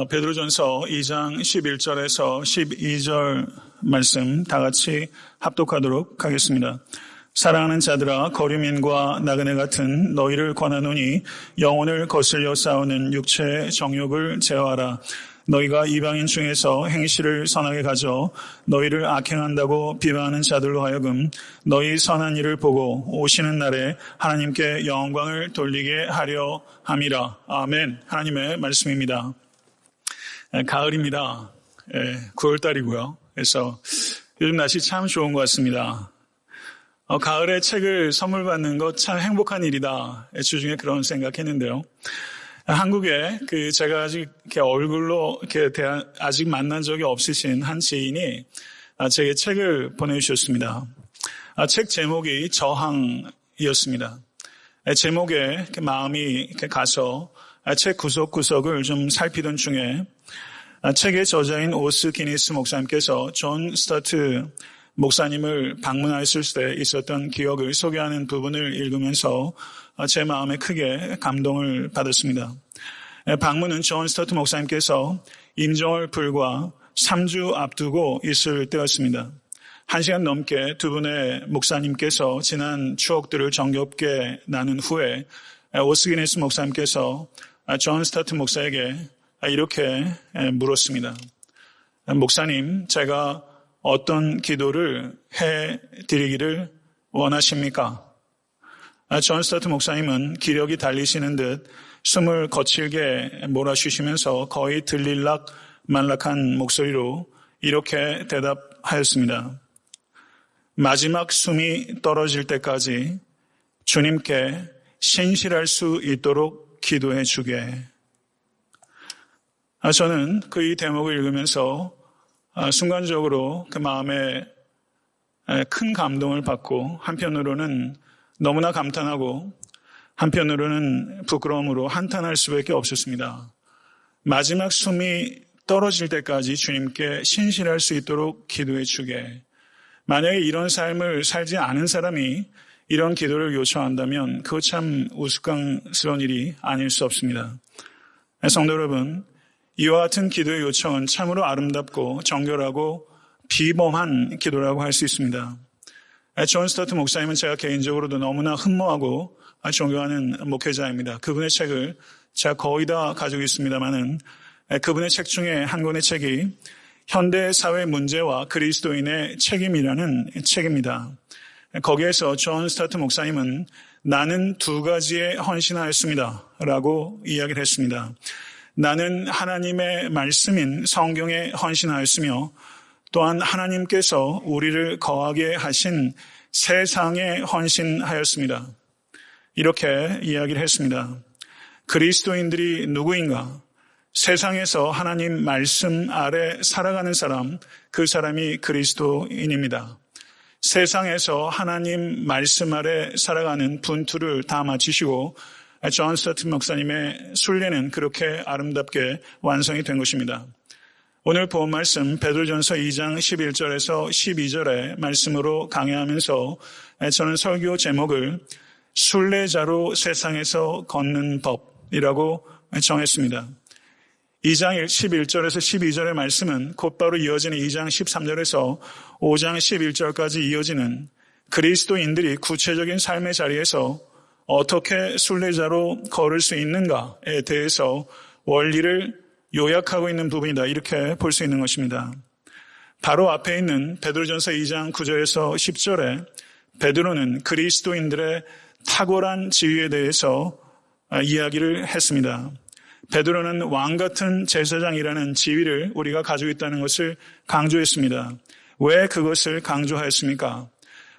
베드로전서 2장 11절에서 12절 말씀 다 같이 합독하도록 하겠습니다. 사랑하는 자들아, 거류민과 나그네 같은 너희를 권하노니 영혼을 거슬려 싸우는 육체의 정욕을 제어하라. 너희가 이방인 중에서 행실을 선하게 가져 너희를 악행한다고 비방하는 자들로 하여금 너희 선한 일을 보고 오시는 날에 하나님께 영광을 돌리게 하려 함이라. 아멘. 하나님의 말씀입니다. 가을입니다. 9월달이고요. 그래서 요즘 날씨 참 좋은 것 같습니다. 가을에 책을 선물 받는 것 참 행복한 일이다. 주중에 그런 생각했는데요. 한국에 제가 아직 이렇게 얼굴로 아직 만난 적이 없으신 한 지인이 제게 책을 보내주셨습니다. 책 제목이 저항이었습니다. 제목에 마음이 이렇게 가서 책 구석구석을 좀 살피던 중에 책의 저자인 오스 기니스 목사님께서 존 스타트 목사님을 방문하였을 때 있었던 기억을 소개하는 부분을 읽으면서 제 마음에 크게 감동을 받았습니다. 방문은 존 스타트 목사님께서 임종을 불과 3주 앞두고 있을 때였습니다. 1시간 넘게 두 분의 목사님께서 지난 추억들을 정겹게 나눈 후에 오스 기니스 목사님께서 존 스타트 목사에게 이렇게 물었습니다. 목사님, 제가 어떤 기도를 해드리기를 원하십니까? 존 스타트 목사님은 기력이 달리시는 듯 숨을 거칠게 몰아쉬시면서 거의 들릴락 말락한 목소리로 이렇게 대답하였습니다. 마지막 숨이 떨어질 때까지 주님께 신실할 수 있도록 기도해 주게. 저는 이 대목을 읽으면서 순간적으로 그 마음에 큰 감동을 받고 한편으로는 너무나 감탄하고 한편으로는 부끄러움으로 한탄할 수밖에 없었습니다. 마지막 숨이 떨어질 때까지 주님께 신실할 수 있도록 기도해 주게. 만약에 이런 삶을 살지 않은 사람이 이런 기도를 요청한다면 그거 참 우스꽝스러운 일이 아닐 수 없습니다. 성도 여러분, 이와 같은 기도의 요청은 참으로 아름답고 정결하고 비범한 기도라고 할 수 있습니다. 존 스타트 목사님은 제가 개인적으로도 너무나 흠모하고 존경하는 목회자입니다. 그분의 책을 제가 거의 다 가지고 있습니다만은 그분의 책 중에 한 권의 책이 현대 사회 문제와 그리스도인의 책임이라는 책입니다. 거기에서 존 스타트 목사님은 나는 두 가지에 헌신하였습니다 라고 이야기를 했습니다. 나는 하나님의 말씀인 성경에 헌신하였으며 또한 하나님께서 우리를 거하게 하신 세상에 헌신하였습니다. 이렇게 이야기를 했습니다. 그리스도인들이 누구인가? 세상에서 하나님 말씀 아래 살아가는 사람, 그 사람이 그리스도인입니다. 세상에서 하나님 말씀 아래 살아가는 분투를 다 마치시고 존 스타트 목사님의 순례는 그렇게 아름답게 완성이 된 것입니다. 오늘 본 말씀 베드로전서 2장 11절에서 12절의 말씀으로 강해하면서 저는 설교 제목을 순례자로 세상에서 걷는 법이라고 정했습니다. 2장 11절에서 12절의 말씀은 곧바로 이어지는 2장 13절에서 5장 11절까지 이어지는 그리스도인들이 구체적인 삶의 자리에서 어떻게 순례자로 걸을 수 있는가에 대해서 원리를 요약하고 있는 부분이다. 이렇게 볼 수 있는 것입니다. 바로 앞에 있는 베드로전서 2장 9절에서 10절에 베드로는 그리스도인들의 탁월한 지위에 대해서 이야기를 했습니다. 베드로는 왕 같은 제사장이라는 지위를 우리가 가지고 있다는 것을 강조했습니다. 왜 그것을 강조하였습니까?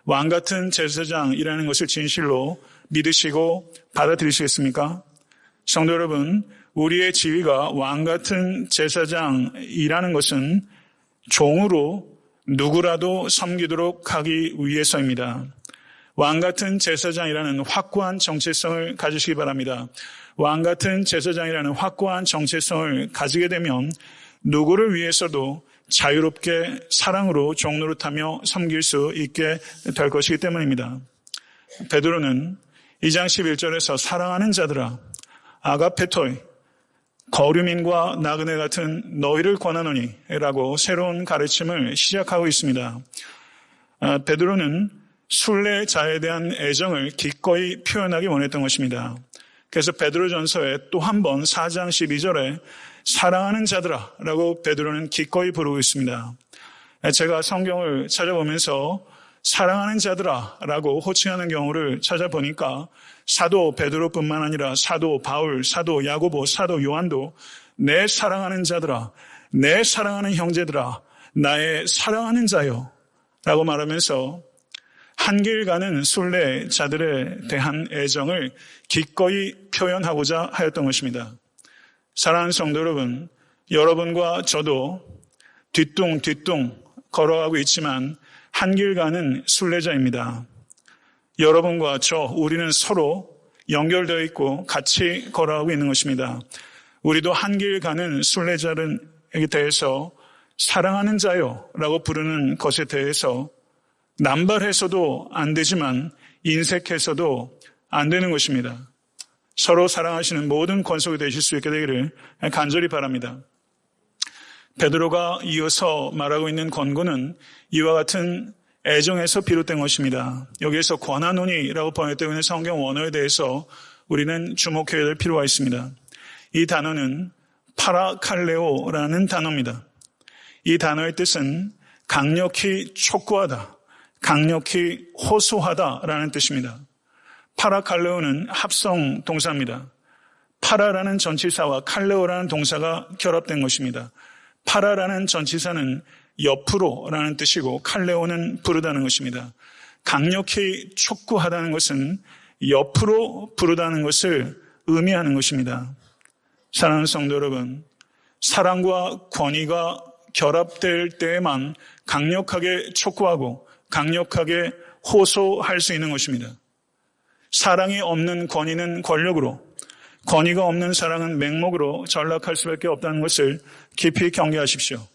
왕 같은 제사장이라는 것을 진실로 믿으시고 받아들이시겠습니까? 성도 여러분, 우리의 지위가 왕 같은 제사장이라는 것은 종으로 누구라도 섬기도록 하기 위해서입니다. 왕 같은 제사장이라는 확고한 정체성을 가지시기 바랍니다. 왕 같은 제사장이라는 확고한 정체성을 가지게 되면 누구를 위해서도 자유롭게 사랑으로 종노릇하며 섬길 수 있게 될 것이기 때문입니다. 베드로는 2장 11절에서 사랑하는 자들아, 아가페토이, 거류민과 나그네 같은 너희를 권하노니 라고 새로운 가르침을 시작하고 있습니다. 베드로는 순례자에 대한 애정을 기꺼이 표현하기 원했던 것입니다. 그래서 베드로전서에 또 한 번 4장 12절에 사랑하는 자들아 라고 베드로는 기꺼이 부르고 있습니다. 제가 성경을 찾아보면서 사랑하는 자들아 라고 호칭하는 경우를 찾아보니까 사도 베드로뿐만 아니라 사도 바울, 사도 야고보, 사도 요한도 내 사랑하는 자들아, 내 사랑하는 형제들아, 나의 사랑하는 자요 라고 말하면서 한 길 가는 순례자들에 대한 애정을 기꺼이 표현하고자 하였던 것입니다. 사랑하는 성도 여러분, 여러분과 저도 뒤뚱뒤뚱 걸어가고 있지만 한 길 가는 순례자입니다. 여러분과 우리는 서로 연결되어 있고 같이 걸어가고 있는 것입니다. 우리도 한 길 가는 순례자에게 대해서 사랑하는 자요 라고 부르는 것에 대해서 남발해서도 안 되지만 인색해서도 안 되는 것입니다. 서로 사랑하시는 모든 권속이 되실 수 있게 되기를 간절히 바랍니다. 베드로가 이어서 말하고 있는 권고는 이와 같은 애정에서 비롯된 것입니다. 여기에서 권하노니라고 번역되고 있는 성경 원어에 대해서 우리는 주목해야 될 필요가 있습니다. 이 단어는 파라칼레오라는 단어입니다. 이 단어의 뜻은 강력히 촉구하다, 강력히 호소하다라는 뜻입니다. 파라칼레오는 합성 동사입니다. 파라라는 전치사와 칼레오라는 동사가 결합된 것입니다. 파라라는 전치사는 옆으로라는 뜻이고 칼레오는 부르다는 것입니다. 강력히 촉구하다는 것은 옆으로 부르다는 것을 의미하는 것입니다. 사랑하는 성도 여러분, 사랑과 권위가 결합될 때에만 강력하게 촉구하고 강력하게 호소할 수 있는 것입니다. 사랑이 없는 권위는 권력으로, 권위가 없는 사랑은 맹목으로 전락할 수밖에 없다는 것을 깊이 경계하십시오.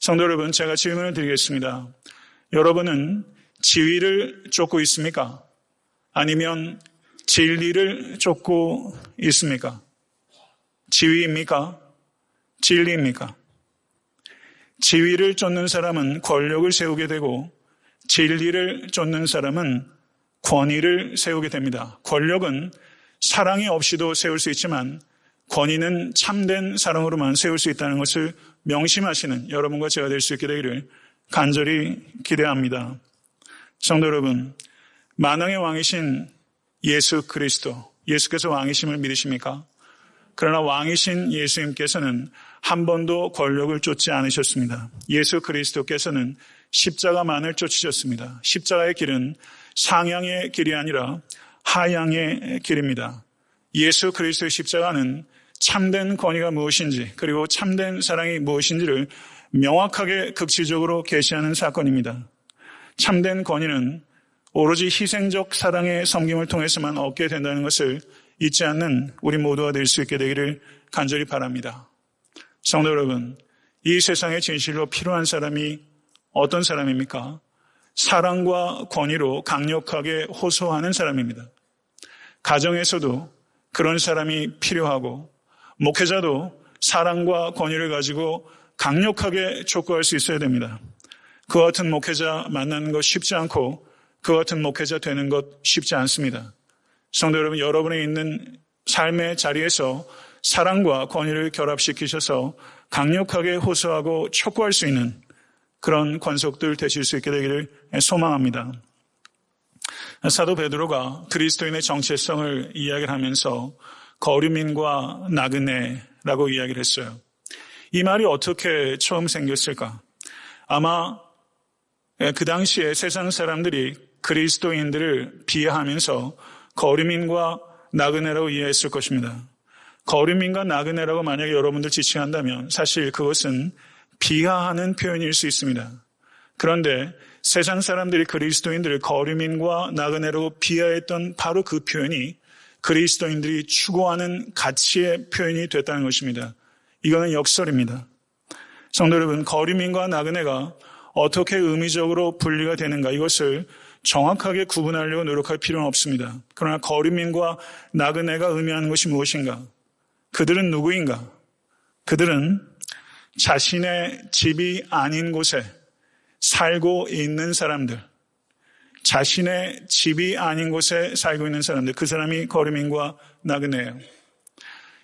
성도 여러분, 제가 질문을 드리겠습니다. 여러분은 지위를 쫓고 있습니까? 아니면 진리를 쫓고 있습니까? 지위입니까? 진리입니까? 지위를 쫓는 사람은 권력을 세우게 되고 진리를 쫓는 사람은 권위를 세우게 됩니다. 권력은 사랑이 없이도 세울 수 있지만 권위는 참된 사랑으로만 세울 수 있다는 것을 명심하시는 여러분과 제가 될 수 있게 되기를 간절히 기대합니다. 성도 여러분, 만왕의 왕이신 예수 그리스도, 예수께서 왕이심을 믿으십니까? 그러나 왕이신 예수님께서는 한 번도 권력을 쫓지 않으셨습니다. 예수 그리스도께서는 십자가만을 쫓으셨습니다. 십자가의 길은 상향의 길이 아니라 하향의 길입니다. 예수 그리스도의 십자가는 참된 권위가 무엇인지 그리고 참된 사랑이 무엇인지를 명확하게 극치적으로 계시하는 사건입니다. 참된 권위는 오로지 희생적 사랑의 섬김을 통해서만 얻게 된다는 것을 잊지 않는 우리 모두가 될 수 있게 되기를 간절히 바랍니다. 성도 여러분, 이 세상에 진실로 필요한 사람이 어떤 사람입니까? 사랑과 권위로 강력하게 호소하는 사람입니다. 가정에서도 그런 사람이 필요하고 목회자도 사랑과 권위를 가지고 강력하게 촉구할 수 있어야 됩니다. 그와 같은 목회자 만나는 것 쉽지 않고 그와 같은 목회자 되는 것 쉽지 않습니다. 성도 여러분, 여러분이 있는 삶의 자리에서 사랑과 권위를 결합시키셔서 강력하게 호소하고 촉구할 수 있는 그런 권속들 되실 수 있게 되기를 소망합니다. 사도 베드로가 그리스도인의 정체성을 이야기를 하면서 거류민과 나그네라고 이야기를 했어요. 이 말이 어떻게 처음 생겼을까? 아마 그 당시에 세상 사람들이 그리스도인들을 비하하면서 거류민과 나그네라고 이해했을 것입니다. 거류민과 나그네라고 만약에 여러분들 지칭한다면 사실 그것은 비하하는 표현일 수 있습니다. 그런데 세상 사람들이 그리스도인들을 거류민과 나그네라고 비하했던 바로 그 표현이 그리스도인들이 추구하는 가치의 표현이 됐다는 것입니다. 이거는 역설입니다. 성도 여러분, 거류민과 나그네가 어떻게 의미적으로 분리가 되는가, 이것을 정확하게 구분하려고 노력할 필요는 없습니다. 그러나 거류민과 나그네가 의미하는 것이 무엇인가? 그들은 누구인가? 그들은 자신의 집이 아닌 곳에 살고 있는 사람들, 자신의 집이 아닌 곳에 살고 있는 사람들, 그 사람이 거류민과 나그네예요.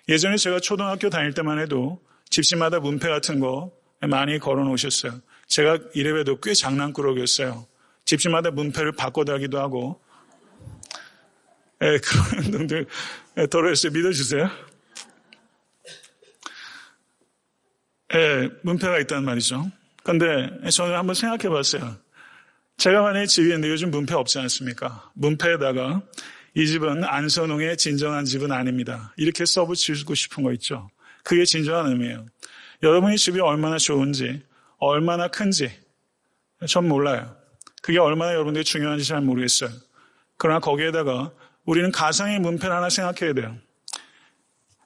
예전에 제가 초등학교 다닐 때만 해도 집집마다 문패 같은 거 많이 걸어 놓으셨어요. 제가 이래봬도 꽤 장난꾸러기였어요. 집집마다 문패를 바꿔달기도 하고, 그런 운동들 도로에서 믿어주세요. 문패가 있단 말이죠. 그런데 저는 한번 생각해 봤어요. 제가 만약에 집이 있는데 요즘 문패 없지 않습니까? 문패에다가 이 집은 안선홍의 진정한 집은 아닙니다. 이렇게 써붙이고 싶은 거 있죠. 그게 진정한 의미예요. 여러분이 집이 얼마나 좋은지, 얼마나 큰지 전 몰라요. 그게 얼마나 여러분들이 중요한지 잘 모르겠어요. 그러나 거기에다가 우리는 가상의 문패를 하나 생각해야 돼요.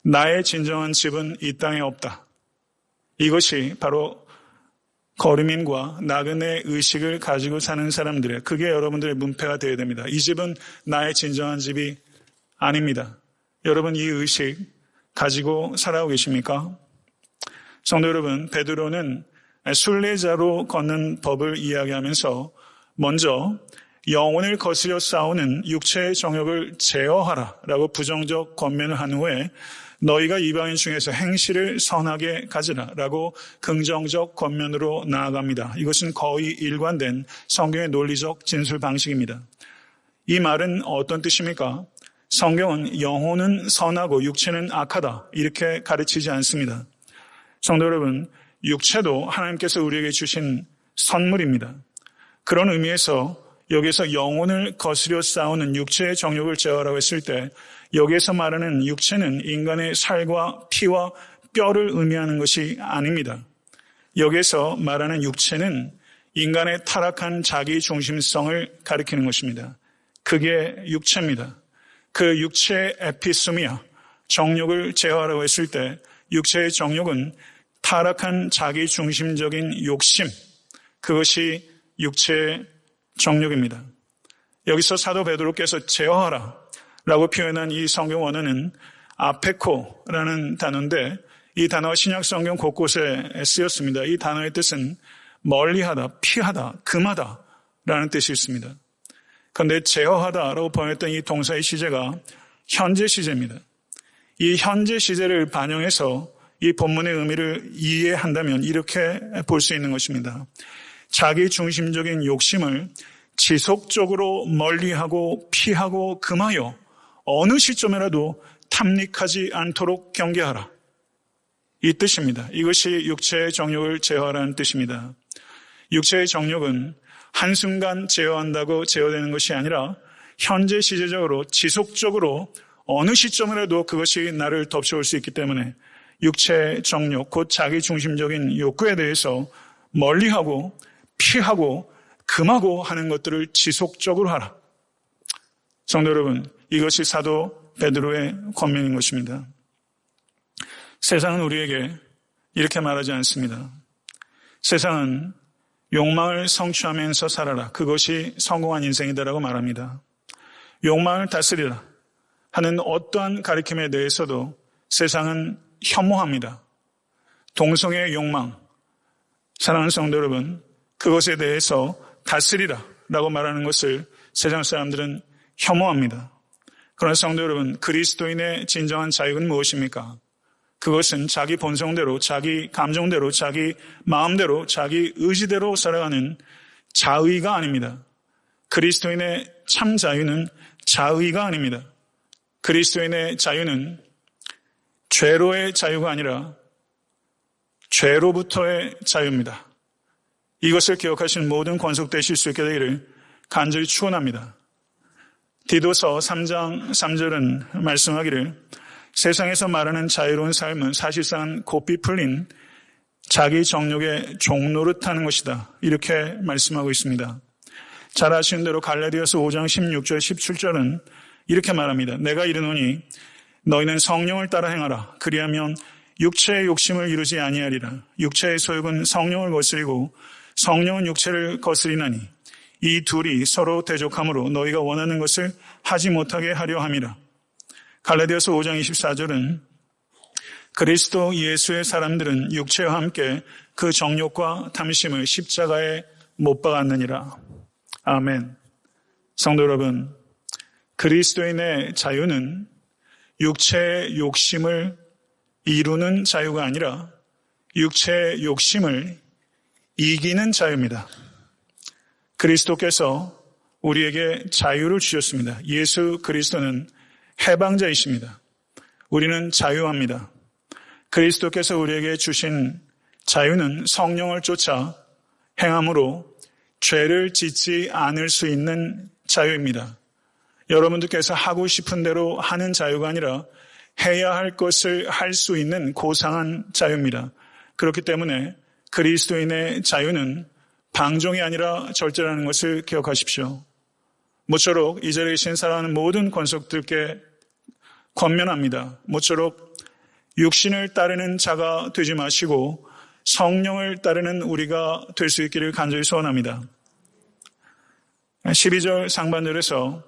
나의 진정한 집은 이 땅에 없다. 이것이 바로 거류민과 나그네 의식을 가지고 사는 사람들의, 그게 여러분들의 문패가 되어야 됩니다. 이 집은 나의 진정한 집이 아닙니다. 여러분 이 의식 가지고 살아오고 계십니까? 성도 여러분, 베드로는 순례자로 걷는 법을 이야기하면서 먼저 영혼을 거스려 싸우는 육체의 정욕을 제어하라 라고 부정적 권면을 한 후에 너희가 이방인 중에서 행실을 선하게 가지라 라고 긍정적 권면으로 나아갑니다. 이것은 거의 일관된 성경의 논리적 진술 방식입니다. 이 말은 어떤 뜻입니까? 성경은 영혼은 선하고 육체는 악하다 이렇게 가르치지 않습니다. 성도 여러분, 육체도 하나님께서 우리에게 주신 선물입니다. 그런 의미에서 여기에서 영혼을 거스려 싸우는 육체의 정욕을 제어하라고 했을 때 여기에서 말하는 육체는 인간의 살과 피와 뼈를 의미하는 것이 아닙니다. 여기에서 말하는 육체는 인간의 타락한 자기 중심성을 가리키는 것입니다. 그게 육체입니다. 그 육체의 에피스미아, 정욕을 제어하라고 했을 때 육체의 정욕은 타락한 자기 중심적인 욕심, 그것이 육체의 정욕입니다. 여기서 사도 베드로께서 제어하라 라고 표현한 이 성경 원어는 아페코라는 단어인데 이 단어가 신약 성경 곳곳에 쓰였습니다. 이 단어의 뜻은 멀리하다, 피하다, 금하다 라는 뜻이 있습니다. 그런데 제어하다라고 번역했던 이 동사의 시제가 현재 시제입니다. 이 현재 시제를 반영해서 이 본문의 의미를 이해한다면 이렇게 볼 수 있는 것입니다. 자기 중심적인 욕심을 지속적으로 멀리하고 피하고 금하여 어느 시점에라도 탐닉하지 않도록 경계하라. 이 뜻입니다. 이것이 육체의 정욕을 제어하라는 뜻입니다. 육체의 정욕은 한순간 제어한다고 제어되는 것이 아니라 현재 시제적으로 지속적으로 어느 시점에라도 그것이 나를 덮쳐올 수 있기 때문에 육체의 정욕, 곧 자기 중심적인 욕구에 대해서 멀리하고 피하고 금하고 하는 것들을 지속적으로 하라. 성도 여러분, 이것이 사도 베드로의 권면인 것입니다. 세상은 우리에게 이렇게 말하지 않습니다. 세상은 욕망을 성취하면서 살아라. 그것이 성공한 인생이다라고 말합니다. 욕망을 다스리라 하는 어떠한 가르침에 대해서도 세상은 혐오합니다. 동성애의 욕망, 사랑하는 성도 여러분, 그것에 대해서 다스리라 라고 말하는 것을 세상 사람들은 혐오합니다. 그러나 성도 여러분, 그리스도인의 진정한 자유는 무엇입니까? 그것은 자기 본성대로, 자기 감정대로, 자기 마음대로, 자기 의지대로 살아가는 자의가 아닙니다. 그리스도인의 참 자유는 자의가 아닙니다. 그리스도인의 자유는 죄로의 자유가 아니라 죄로부터의 자유입니다. 이것을 기억하신 모든 권속되실 수 있게 되기를 간절히 축원합니다. 디도서 3장 3절은 말씀하기를 세상에서 말하는 자유로운 삶은 사실상 고삐 풀린 자기 정욕의 종노릇하는 것이다. 이렇게 말씀하고 있습니다. 잘 아시는 대로 갈라디아서 5장 16절 17절은 이렇게 말합니다. 내가 이르노니 너희는 성령을 따라 행하라. 그리하면 육체의 욕심을 이루지 아니하리라. 육체의 소욕은 성령을 거스리고 성령은 육체를 거스리나니 이 둘이 서로 대적하므로 너희가 원하는 것을 하지 못하게 하려 함이라. 갈라디아서 5장 24절은 그리스도 예수의 사람들은 육체와 함께 그 정욕과 탐심을 십자가에 못 박았느니라. 아멘. 성도 여러분, 그리스도인의 자유는 육체의 욕심을 이루는 자유가 아니라 육체의 욕심을 이기는 자유입니다. 그리스도께서 우리에게 자유를 주셨습니다. 예수 그리스도는 해방자이십니다. 우리는 자유합니다. 그리스도께서 우리에게 주신 자유는 성령을 쫓아 행함으로 죄를 짓지 않을 수 있는 자유입니다. 여러분들께서 하고 싶은 대로 하는 자유가 아니라 해야 할 것을 할 수 있는 고상한 자유입니다. 그렇기 때문에 그리스도인의 자유는 방종이 아니라 절제라는 것을 기억하십시오. 모쪼록 이 자리에 계신 사랑하는 모든 권속들께 권면합니다. 모쪼록 육신을 따르는 자가 되지 마시고 성령을 따르는 우리가 될 수 있기를 간절히 소원합니다. 12절 상반절에서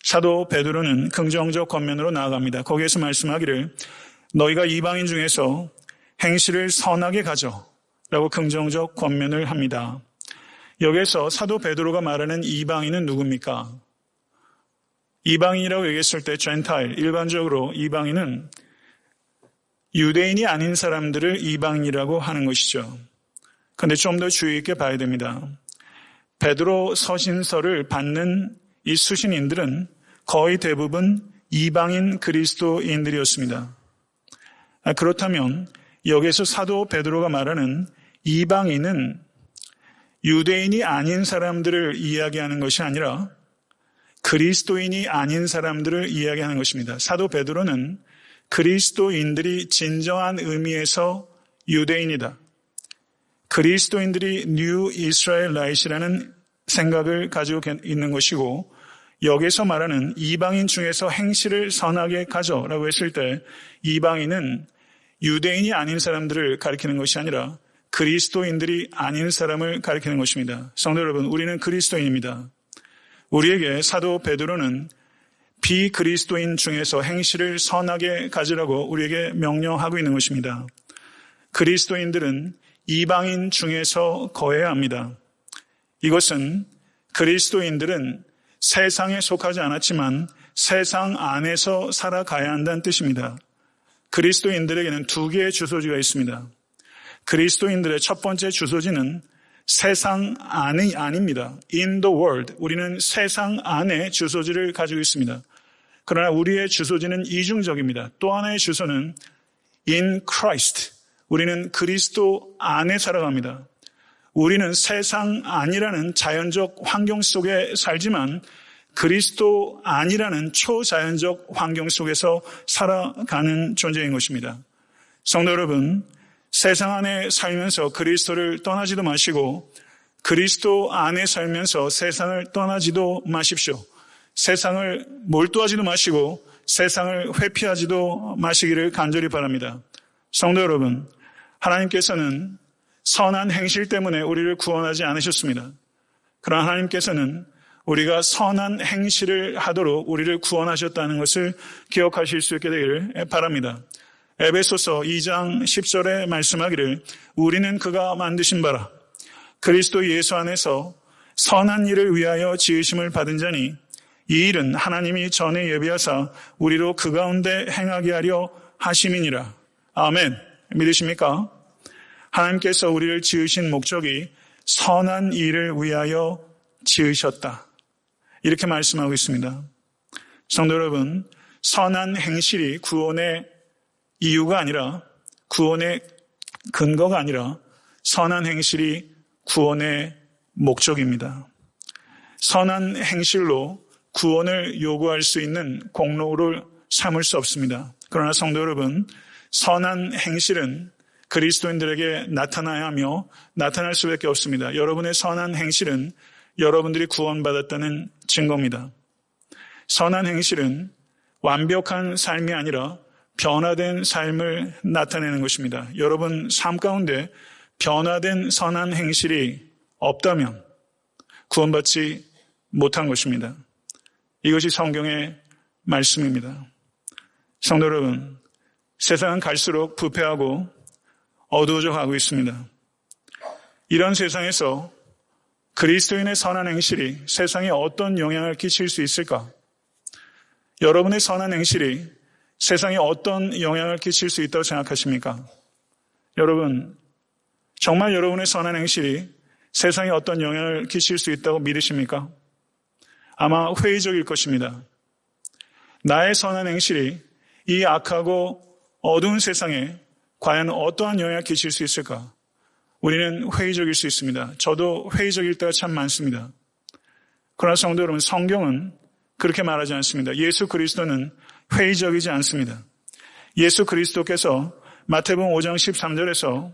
사도 베드로는 긍정적 권면으로 나아갑니다. 거기에서 말씀하기를 너희가 이방인 중에서 행실을 선하게 가져 라고 긍정적 권면을 합니다. 여기에서 사도 베드로가 말하는 이방인은 누굽니까? 이방인이라고 얘기했을 때 젠타일, 일반적으로 이방인은 유대인이 아닌 사람들을 이방인이라고 하는 것이죠. 그런데 좀 더 주의 있게 봐야 됩니다. 베드로 서신서를 받는 이 수신인들은 거의 대부분 이방인 그리스도인들이었습니다. 그렇다면 여기서 사도 베드로가 말하는 이방인은 유대인이 아닌 사람들을 이야기하는 것이 아니라 그리스도인이 아닌 사람들을 이야기하는 것입니다. 사도 베드로는 그리스도인들이 진정한 의미에서 유대인이다. 그리스도인들이 뉴 이스라엘라이트라는 생각을 가지고 있는 것이고 여기서 말하는 이방인 중에서 행실을 선하게 가져라고 했을 때 이방인은 유대인이 아닌 사람들을 가리키는 것이 아니라 그리스도인들이 아닌 사람을 가리키는 것입니다. 성도 여러분, 우리는 그리스도인입니다. 우리에게 사도 베드로는 비그리스도인 중에서 행실을 선하게 가지라고 우리에게 명령하고 있는 것입니다. 그리스도인들은 이방인 중에서 거해야 합니다. 이것은 그리스도인들은 세상에 속하지 않았지만 세상 안에서 살아가야 한다는 뜻입니다. 그리스도인들에게는 두 개의 주소지가 있습니다. 그리스도인들의 첫 번째 주소지는 세상 안이 아닙니다. In the world. 우리는 세상 안에 주소지를 가지고 있습니다. 그러나 우리의 주소지는 이중적입니다. 또 하나의 주소는 in Christ. 우리는 그리스도 안에 살아갑니다. 우리는 세상 안이라는 자연적 환경 속에 살지만 그리스도 안이라는 초자연적 환경 속에서 살아가는 존재인 것입니다. 성도 여러분, 세상 안에 살면서 그리스도를 떠나지도 마시고 그리스도 안에 살면서 세상을 떠나지도 마십시오. 세상을 몰두하지도 마시고 세상을 회피하지도 마시기를 간절히 바랍니다. 성도 여러분, 하나님께서는 선한 행실 때문에 우리를 구원하지 않으셨습니다. 그러나 하나님께서는 우리가 선한 행실을 하도록 우리를 구원하셨다는 것을 기억하실 수 있게 되기를 바랍니다. 에베소서 2장 10절에 말씀하기를 우리는 그가 만드신 바라 그리스도 예수 안에서 선한 일을 위하여 지으심을 받은 자니 이 일은 하나님이 전에 예비하사 우리로 그 가운데 행하게 하려 하심이니라. 아멘. 믿으십니까? 하나님께서 우리를 지으신 목적이 선한 일을 위하여 지으셨다. 이렇게 말씀하고 있습니다. 성도 여러분, 선한 행실이 구원의 이유가 아니라 구원의 근거가 아니라 선한 행실이 구원의 목적입니다. 선한 행실로 구원을 요구할 수 있는 공로를 삼을 수 없습니다. 그러나 성도 여러분, 선한 행실은 그리스도인들에게 나타나야 하며 나타날 수밖에 없습니다. 여러분의 선한 행실은 여러분들이 구원받았다는 증거입니다. 선한 행실은 완벽한 삶이 아니라 변화된 삶을 나타내는 것입니다. 여러분 삶 가운데 변화된 선한 행실이 없다면 구원받지 못한 것입니다. 이것이 성경의 말씀입니다. 성도 여러분, 세상은 갈수록 부패하고 어두워져 가고 있습니다. 이런 세상에서 그리스도인의 선한 행실이 세상에 어떤 영향을 끼칠 수 있을까? 여러분의 선한 행실이 세상에 어떤 영향을 끼칠 수 있다고 생각하십니까? 여러분, 정말 여러분의 선한 행실이 세상에 어떤 영향을 끼칠 수 있다고 믿으십니까? 아마 회의적일 것입니다. 나의 선한 행실이 이 악하고 어두운 세상에 과연 어떠한 영향을 끼칠 수 있을까? 우리는 회의적일 수 있습니다. 저도 회의적일 때가 참 많습니다. 그러나 성도 여러분, 성경은 그렇게 말하지 않습니다. 예수 그리스도는 회의적이지 않습니다. 예수 그리스도께서 마태복음 5장 13절에서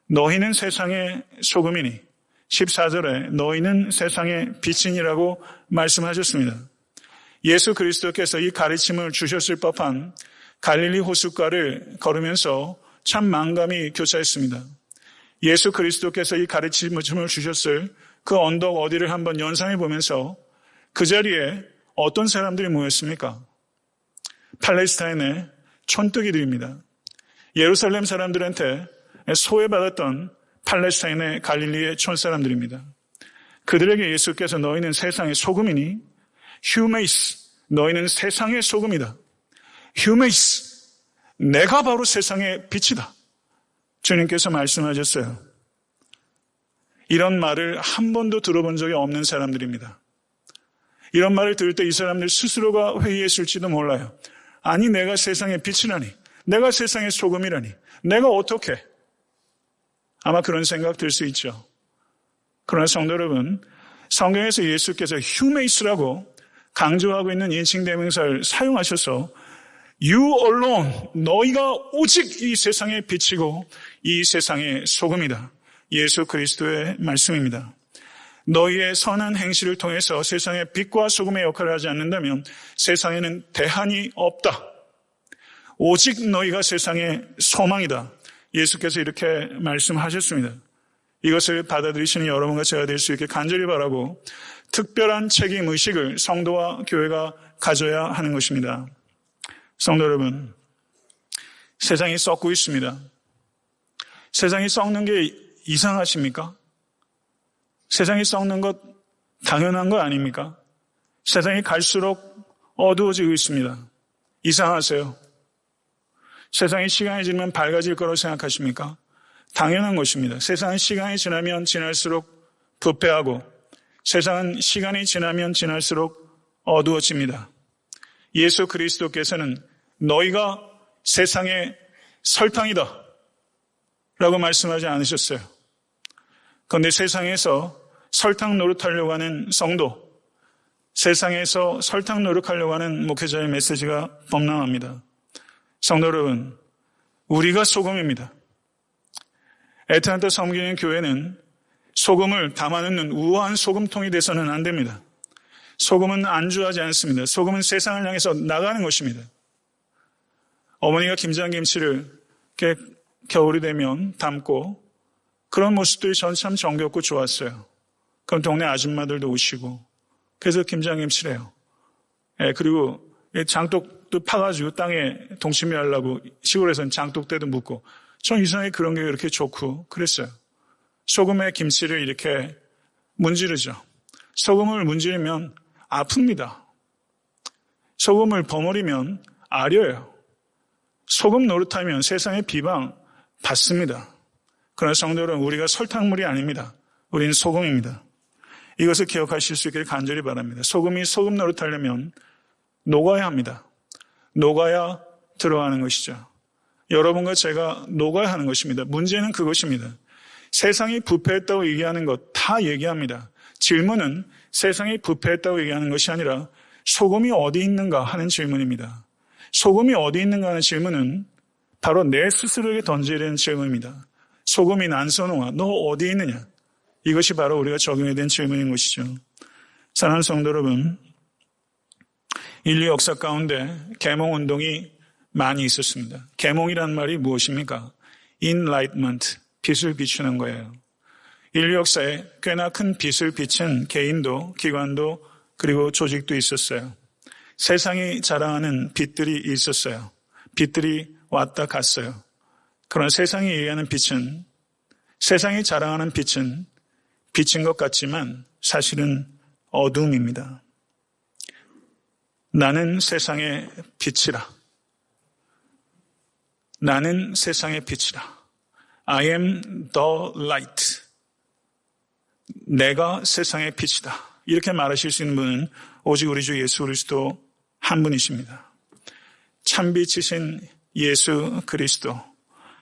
너희는 세상의 소금이니 14절에 너희는 세상의 빛이니라고 말씀하셨습니다. 예수 그리스도께서 이 가르침을 주셨을 법한 갈릴리 호숫가를 걸으면서 참 만감이 교차했습니다. 예수 그리스도께서 이 가르침을 주셨을 그 언덕 어디를 한번 연상해 보면서 그 자리에 어떤 사람들이 모였습니까? 팔레스타인의 촌뜨기들입니다. 예루살렘 사람들한테 소외받았던 팔레스타인의 갈릴리의 촌사람들입니다. 그들에게 예수께서 너희는 세상의 소금이니 휴메이스, 너희는 세상의 소금이다. 휴메이스, 내가 바로 세상의 빛이다. 주님께서 말씀하셨어요. 이런 말을 한 번도 들어본 적이 없는 사람들입니다. 이런 말을 들을 때 이 사람들 스스로가 회의했을지도 몰라요. 아니, 내가 세상의 빛이라니, 내가 세상의 소금이라니, 내가 어떻게? 아마 그런 생각 들 수 있죠. 그러나 성도 여러분, 성경에서 예수께서 휴메이스라고 강조하고 있는 인칭 대명사를 사용하셔서 You alone, 너희가 오직 이 세상의 빛이고 이 세상의 소금이다. 예수 그리스도의 말씀입니다. 너희의 선한 행실을 통해서 세상의 빛과 소금의 역할을 하지 않는다면 세상에는 대안이 없다. 오직 너희가 세상의 소망이다. 예수께서 이렇게 말씀하셨습니다. 이것을 받아들이시는 여러분과 제가 될 수 있게 간절히 바라고 특별한 책임의식을 성도와 교회가 가져야 하는 것입니다. 성도 여러분, 세상이 썩고 있습니다. 세상이 썩는 게 이상하십니까? 세상이 썩는 것 당연한 거 아닙니까? 세상이 갈수록 어두워지고 있습니다. 이상하세요? 세상이 시간이 지나면 밝아질 거라고 생각하십니까? 당연한 것입니다. 세상은 시간이 지나면 지날수록 부패하고 세상은 시간이 지나면 지날수록 어두워집니다. 예수 그리스도께서는 너희가 세상의 설탕이다 라고 말씀하지 않으셨어요. 그런데 세상에서 설탕 노릇하려고 하는 성도, 세상에서 설탕 노릇하려고 하는 목회자의 메시지가 범람합니다. 성도 여러분, 우리가 소금입니다. 애틀랜타 섬기는 교회는 소금을 담아놓는 우아한 소금통이 돼서는 안 됩니다. 소금은 안주하지 않습니다. 소금은 세상을 향해서 나가는 것입니다. 어머니가 김장김치를 이렇게 겨울이 되면 담고 그런 모습들이 전 참 정겹고 좋았어요. 그럼 동네 아줌마들도 오시고 그래서 김장김치를 해요. 그리고 장독도 파가지고 땅에 동치미 하려고 시골에서는 장독대도 묻고 전 이상하게 그런 게 이렇게 좋고 그랬어요. 소금에 김치를 이렇게 문지르죠. 소금을 문지르면 아픕니다. 소금을 버무리면 아려요. 소금 노릇하면 세상의 비방 받습니다. 그러나 성도 여러분, 우리가 설탕물이 아닙니다. 우리는 소금입니다. 이것을 기억하실 수 있기를 간절히 바랍니다. 소금이 소금 노릇하려면 녹아야 합니다. 녹아야 들어가는 것이죠. 여러분과 제가 녹아야 하는 것입니다. 문제는 그것입니다. 세상이 부패했다고 얘기하는 것 다 얘기합니다. 질문은 세상이 부패했다고 얘기하는 것이 아니라 소금이 어디 있는가 하는 질문입니다. 소금이 어디 있는가 하는 질문은 바로 내 스스로에게 던져야 되는 질문입니다. 소금이 난선홍아, 너 어디 있느냐? 이것이 바로 우리가 적용해야 되는 질문인 것이죠. 사랑하는 성도 여러분, 인류 역사 가운데 계몽운동이 많이 있었습니다. 계몽이라는 말이 무엇입니까? Enlightenment, 빛을 비추는 거예요. 인류 역사에 꽤나 큰 빛을 비춘 개인도, 기관도, 그리고 조직도 있었어요. 세상이 자랑하는 빛들이 있었어요. 빛들이 왔다 갔어요. 그러나 세상이 얘기하는 빛은, 세상이 자랑하는 빛은 빛인 것 같지만 사실은 어둠입니다. 나는 세상의 빛이라. 나는 세상의 빛이라. I am the light. 내가 세상의 빛이다. 이렇게 말하실 수 있는 분은 오직 우리 주 예수 그리스도 한 분이십니다. 참빛이신 예수 그리스도.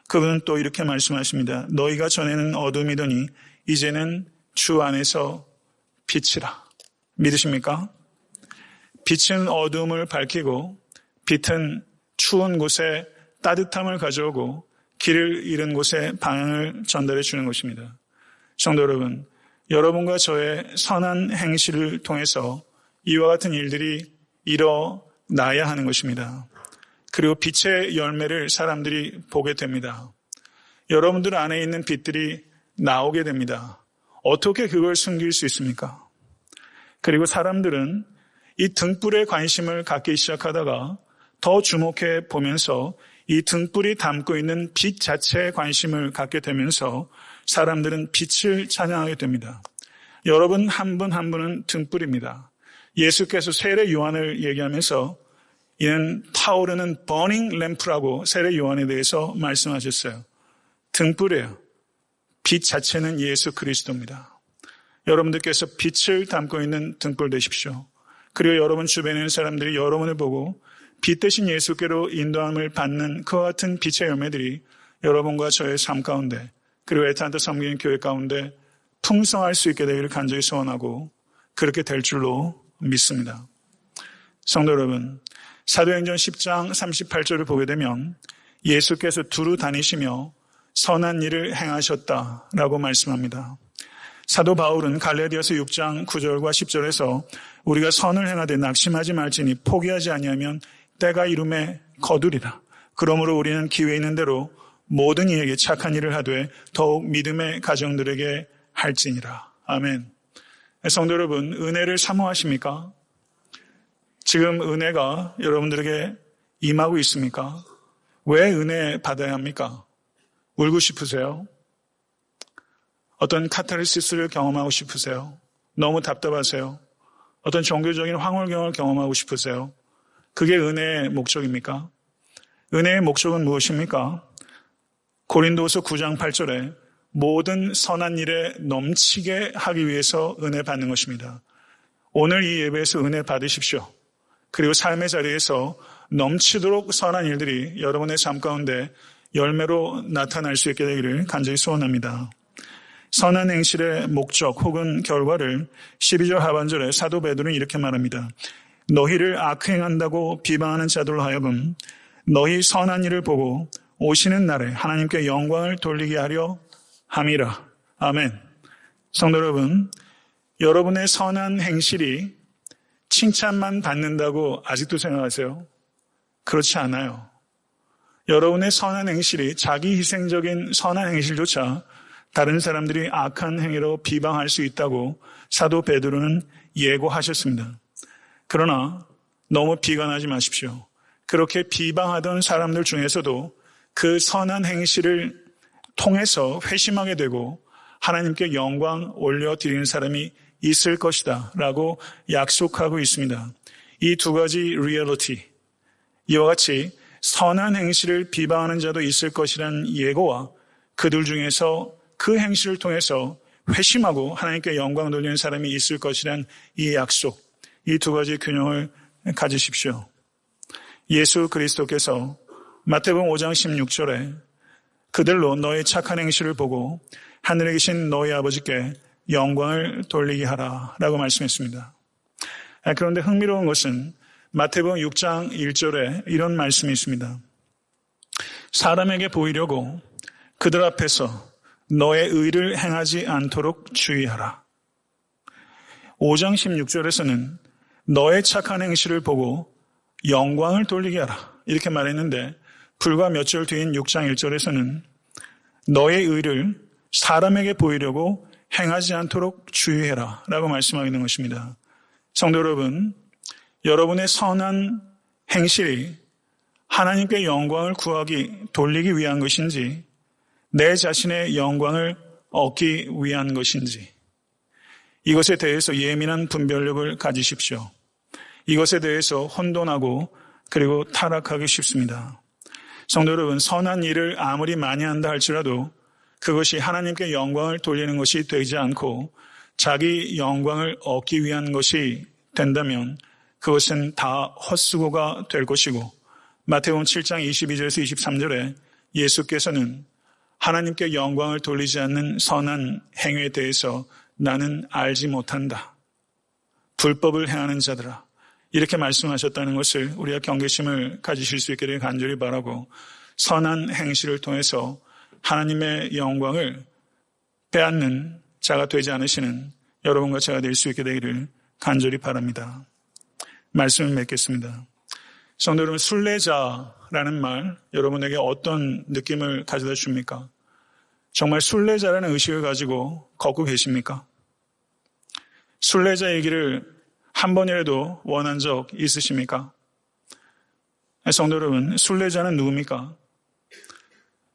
그분은 또 이렇게 말씀하십니다. 너희가 전에는 어둠이더니 이제는 주 안에서 빛이라. 믿으십니까? 빛은 어둠을 밝히고 빛은 추운 곳에 따뜻함을 가져오고 길을 잃은 곳에 방향을 전달해 주는 것입니다. 성도 여러분, 여러분과 저의 선한 행실을 통해서 이와 같은 일들이 일어나야 하는 것입니다. 그리고 빛의 열매를 사람들이 보게 됩니다. 여러분들 안에 있는 빛들이 나오게 됩니다. 어떻게 그걸 숨길 수 있습니까? 그리고 사람들은 이 등불에 관심을 갖기 시작하다가 더 주목해 보면서 이 등불이 담고 있는 빛 자체에 관심을 갖게 되면서 사람들은 빛을 찬양하게 됩니다. 여러분 한 분 한 분은 등불입니다. 예수께서 세례 요한을 얘기하면서 이는 타오르는 버닝 램프라고 세례 요한에 대해서 말씀하셨어요. 등불이에요. 빛 자체는 예수 그리스도입니다. 여러분들께서 빛을 담고 있는 등불 되십시오. 그리고 여러분 주변에 있는 사람들이 여러분을 보고 빛 대신 예수께로 인도함을 받는 그와 같은 빛의 열매들이 여러분과 저의 삶 가운데 그리고 애타한테 섬기는 교회 가운데 풍성할 수 있게 되기를 간절히 소원하고 그렇게 될 줄로 믿습니다. 성도 여러분, 사도행전 10장 38절을 보게 되면 예수께서 두루 다니시며 선한 일을 행하셨다라고 말씀합니다. 사도 바울은 갈라디아서 6장 9절과 10절에서 우리가 선을 행하되 낙심하지 말지니 포기하지 아니하면 때가 이름에 거두리라. 그러므로 우리는 기회 있는 대로 모든 이에게 착한 일을 하되 더욱 믿음의 가정들에게 할지니라. 아멘. 성도 여러분, 은혜를 사모하십니까? 지금 은혜가 여러분들에게 임하고 있습니까? 왜 은혜 받아야 합니까? 울고 싶으세요? 어떤 카타르시스를 경험하고 싶으세요? 너무 답답하세요? 어떤 종교적인 황홀경을 경험하고 싶으세요? 그게 은혜의 목적입니까? 은혜의 목적은 무엇입니까? 고린도서 9장 8절에 모든 선한 일에 넘치게 하기 위해서 은혜 받는 것입니다. 오늘 이 예배에서 은혜 받으십시오. 그리고 삶의 자리에서 넘치도록 선한 일들이 여러분의 삶 가운데 열매로 나타날 수 있게 되기를 간절히 소원합니다. 선한 행실의 목적 혹은 결과를 12절 하반절에 사도 베드로는 이렇게 말합니다. 너희를 악행한다고 비방하는 자들로 하여금 너희 선한 일을 보고 오시는 날에 하나님께 영광을 돌리게 하려 함이라. 아멘. 성도 여러분, 여러분의 선한 행실이 칭찬만 받는다고 아직도 생각하세요? 그렇지 않아요. 여러분의 선한 행실이 자기 희생적인 선한 행실조차 다른 사람들이 악한 행위로 비방할 수 있다고 사도 베드로는 예고하셨습니다. 그러나 너무 비관하지 마십시오. 그렇게 비방하던 사람들 중에서도 그 선한 행실을 통해서 회심하게 되고 하나님께 영광 올려드리는 사람이 있을 것이다 라고 약속하고 있습니다. 이 두 가지 리얼리티, 이와 같이 선한 행실을 비방하는 자도 있을 것이라는 예고와 그들 중에서 그 행실을 통해서 회심하고 하나님께 영광 돌리는 사람이 있을 것이라는 이 약속, 이 두 가지 균형을 가지십시오. 예수 그리스도께서 마태복음 5장 16절에 그들로 너의 착한 행실을 보고 하늘에 계신 너희 아버지께 영광을 돌리게 하라 라고 말씀했습니다. 그런데 흥미로운 것은 마태복음 6장 1절에 이런 말씀이 있습니다. 사람에게 보이려고 그들 앞에서 너의 의를 행하지 않도록 주의하라. 5장 16절에서는 너의 착한 행실을 보고 영광을 돌리게 하라 이렇게 말했는데 불과 몇 절 뒤인 6장 1절에서는 너의 의를 사람에게 보이려고 행하지 않도록 주의해라 라고 말씀하고 있는 것입니다. 성도 여러분, 여러분의 선한 행실이 하나님께 영광을 돌리기 위한 것인지 내 자신의 영광을 얻기 위한 것인지 이것에 대해서 예민한 분별력을 가지십시오. 이것에 대해서 혼돈하고 그리고 타락하기 쉽습니다. 성도 여러분, 선한 일을 아무리 많이 한다 할지라도 그것이 하나님께 영광을 돌리는 것이 되지 않고 자기 영광을 얻기 위한 것이 된다면 그것은 다 헛수고가 될 것이고 마태복음 7장 22절에서 23절에 예수께서는 하나님께 영광을 돌리지 않는 선한 행위에 대해서 나는 알지 못한다. 불법을 행하는 자들아. 이렇게 말씀하셨다는 것을 우리가 경계심을 가지실 수 있게 되길 간절히 바라고 선한 행실을 통해서 하나님의 영광을 빼앗는 자가 되지 않으시는 여러분과 제가 될 수 있게 되기를 간절히 바랍니다. 말씀을 맺겠습니다. 성도 여러분, 순례자라는 말 여러분에게 어떤 느낌을 가져다 줍니까? 정말 순례자라는 의식을 가지고 걷고 계십니까? 순례자 얘기를 한 번이라도 원한 적 있으십니까? 성도 여러분, 순례자는 누굽니까?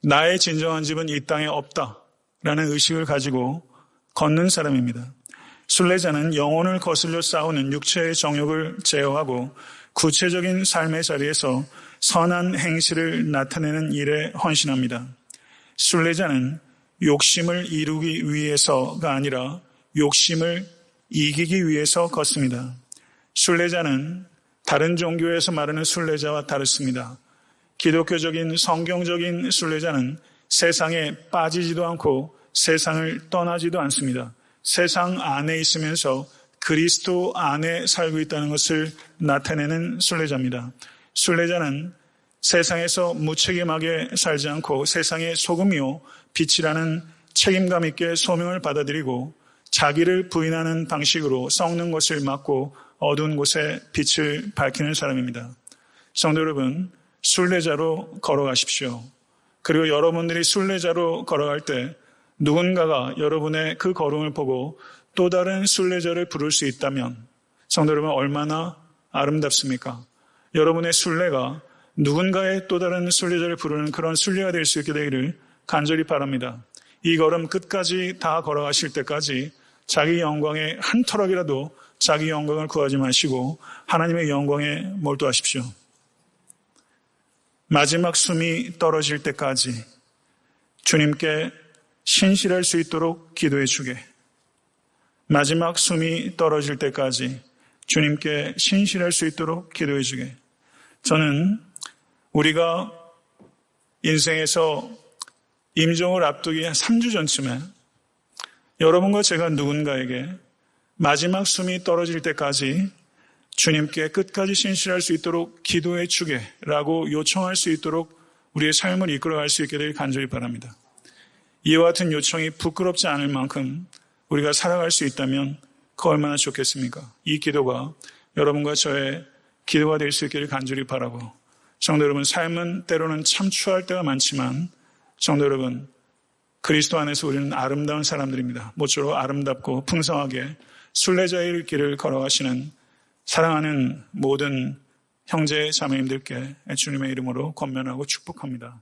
나의 진정한 집은 이 땅에 없다라는 의식을 가지고 걷는 사람입니다. 순례자는 영혼을 거슬려 싸우는 육체의 정욕을 제어하고 구체적인 삶의 자리에서 선한 행실을 나타내는 일에 헌신합니다. 순례자는 욕심을 이루기 위해서가 아니라 욕심을 이기기 위해서 걷습니다. 순례자는 다른 종교에서 말하는 순례자와 다릅니다. 기독교적인 성경적인 순례자는 세상에 빠지지도 않고 세상을 떠나지도 않습니다. 세상 안에 있으면서 그리스도 안에 살고 있다는 것을 나타내는 순례자입니다. 순례자는 세상에서 무책임하게 살지 않고 세상의 소금이요 빛이라는 책임감 있게 소명을 받아들이고 자기를 부인하는 방식으로 썩는 것을 막고 어두운 곳에 빛을 밝히는 사람입니다. 성도 여러분, 순례자로 걸어가십시오. 그리고 여러분들이 순례자로 걸어갈 때 누군가가 여러분의 그 걸음을 보고 또 다른 순례자를 부를 수 있다면 성도 여러분 얼마나 아름답습니까? 여러분의 순례가 누군가의 또 다른 순례자를 부르는 그런 순례가 될 수 있게 되기를 간절히 바랍니다. 이 걸음 끝까지 다 걸어가실 때까지 자기 영광의 한 터럭이라도 자기 영광을 구하지 마시고 하나님의 영광에 몰두하십시오. 마지막 숨이 떨어질 때까지 주님께 신실할 수 있도록 기도해 주게. 마지막 숨이 떨어질 때까지 주님께 신실할 수 있도록 기도해 주게. 저는 우리가 인생에서 임종을 앞두기 한 3주 전쯤에 여러분과 제가 누군가에게 마지막 숨이 떨어질 때까지 주님께 끝까지 신실할 수 있도록 기도해 주게라고 요청할 수 있도록 우리의 삶을 이끌어갈 수 있게 되길 간절히 바랍니다. 이와 같은 요청이 부끄럽지 않을 만큼 우리가 살아갈 수 있다면 그 얼마나 좋겠습니까? 이 기도가 여러분과 저의 기도가 될 수 있기를 간절히 바라고 성도 여러분, 삶은 때로는 참 추할 때가 많지만 성도 여러분, 그리스도 안에서 우리는 아름다운 사람들입니다. 모쪼록 아름답고 풍성하게 순례자의 길을 걸어가시는 사랑하는 모든 형제 자매님들께 주님의 이름으로 권면하고 축복합니다.